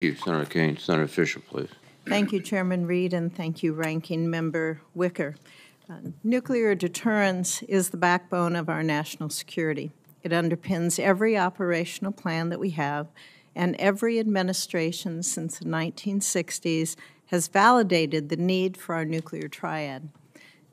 Thank you, Senator Kane. Senator Fischer, please. Thank you, Chairman Reed, and thank you, Ranking Member Wicker. Nuclear deterrence is the backbone of our national security. It underpins every operational plan that we have, and every administration since the 1960s has validated the need for our nuclear triad.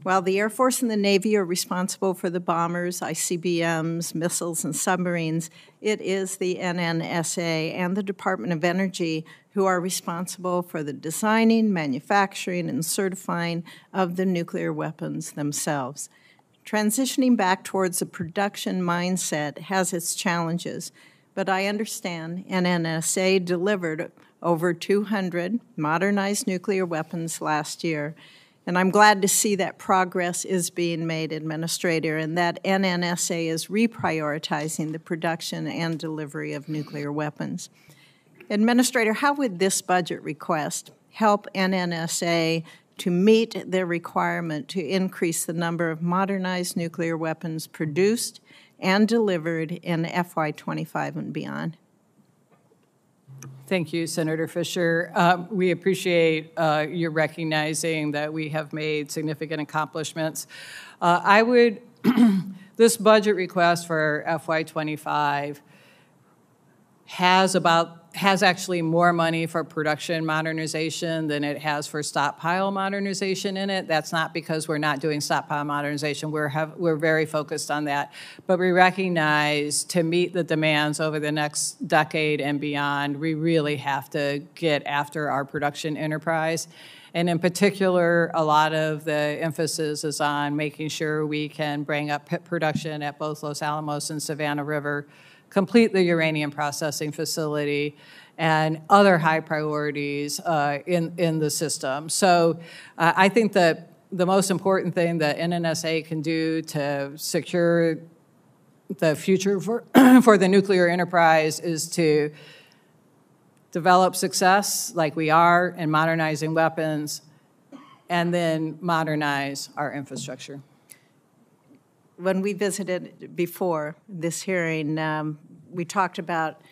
While the Air Force and the Navy are responsible for the bombers, ICBMs, missiles, and submarines, it is the NNSA and the Department of Energy who are responsible for the designing, manufacturing, and certifying of the nuclear weapons themselves. Transitioning back towards a production mindset has its challenges, but I understand NNSA delivered over 200 modernized nuclear weapons last year. And I'm glad to see that progress is being made, Administrator, and that NNSA is reprioritizing the production and delivery of nuclear weapons. Administrator, how would this budget request help NNSA to meet their requirement to increase the number of modernized nuclear weapons produced and delivered in FY25 and beyond? Thank you, Senator Fischer. We appreciate your recognizing that we have made significant accomplishments. This budget request for FY25 has actually more money for production modernization than it has for stockpile modernization in it. That's not because we're not doing stockpile modernization. We're very focused on that. But we recognize to meet the demands over the next decade and beyond, we really have to get after our production enterprise. And in particular, a lot of the emphasis is on making sure we can bring up pit production at both Los Alamos and Savannah River, complete the uranium processing facility, and other high priorities in the system. So I think that the most important thing that NNSA can do to secure the future for, for the nuclear enterprise is to develop success like we are in modernizing weapons, and then modernize our infrastructure. When we visited before this hearing, we talked about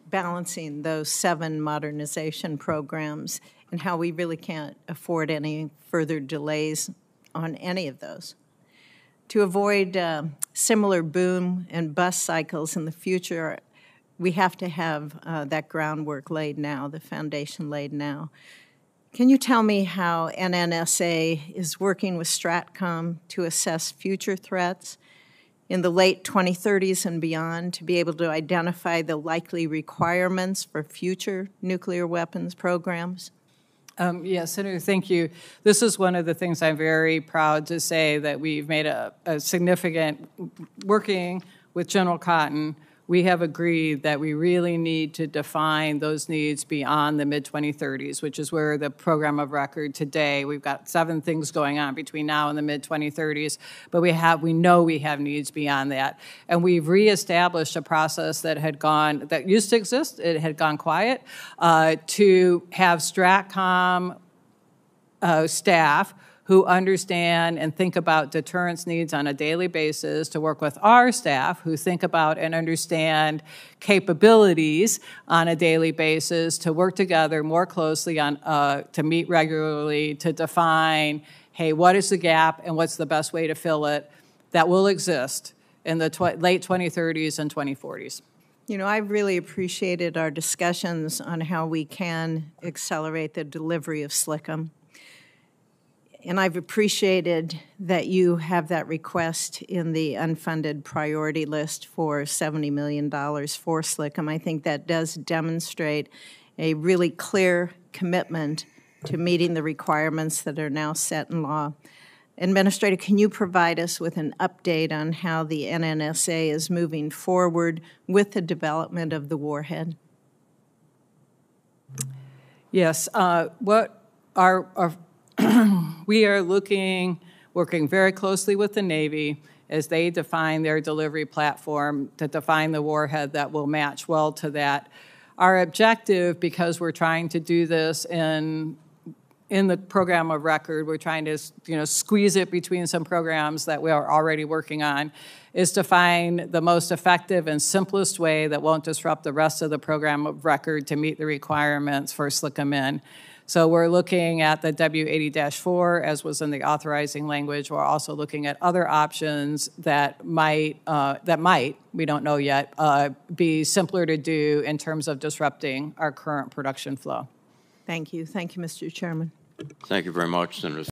balancing those 7 modernization programs and how we really can't afford any further delays on any of those. To avoid similar boom and bust cycles in the future, we have to have that groundwork laid now, the foundation laid now. Can you tell me how NNSA is working with STRATCOM to assess future threats in the late 2030s and beyond to be able to identify the likely requirements for future nuclear weapons programs? Yes, Senator, thank you. This is one of the things I'm very proud to say that we've made a significant, working with General Cotton, we have agreed that we really need to define those needs beyond the mid-2030s, which is where the program of record today, we've got 7 things going on between now and the mid-2030s, but we know we have needs beyond that. And we've reestablished a process that used to exist, it had gone quiet, to have STRATCOM staff who understand and think about deterrence needs on a daily basis, to work with our staff who think about and understand capabilities on a daily basis, to work together more closely on to meet regularly, to define, hey, what is the gap and what's the best way to fill it that will exist in the late 2030s and 2040s. You know, I've really appreciated our discussions on how we can accelerate the delivery of SLCM. And I've appreciated that you have that request in the unfunded priority list for $70 million for SLCM. I think that does demonstrate a really clear commitment to meeting the requirements that are now set in law. Administrator, can you provide us with an update on how the NNSA is moving forward with the development of the warhead? Yes. We are working very closely with the Navy as they define their delivery platform to define the warhead that will match well to that. Our objective, because we're trying to do this in in the program of record, we're trying to, squeeze it between some programs that we are already working on, is to find the most effective and simplest way that won't disrupt the rest of the program of record to meet the requirements for SLCM-in. So we're looking at the W80-4, as was in the authorizing language. We're also looking at other options that might, we don't know yet, be simpler to do in terms of disrupting our current production flow. Thank you. Thank you, Mr. Chairman. Thank you very much, Senator.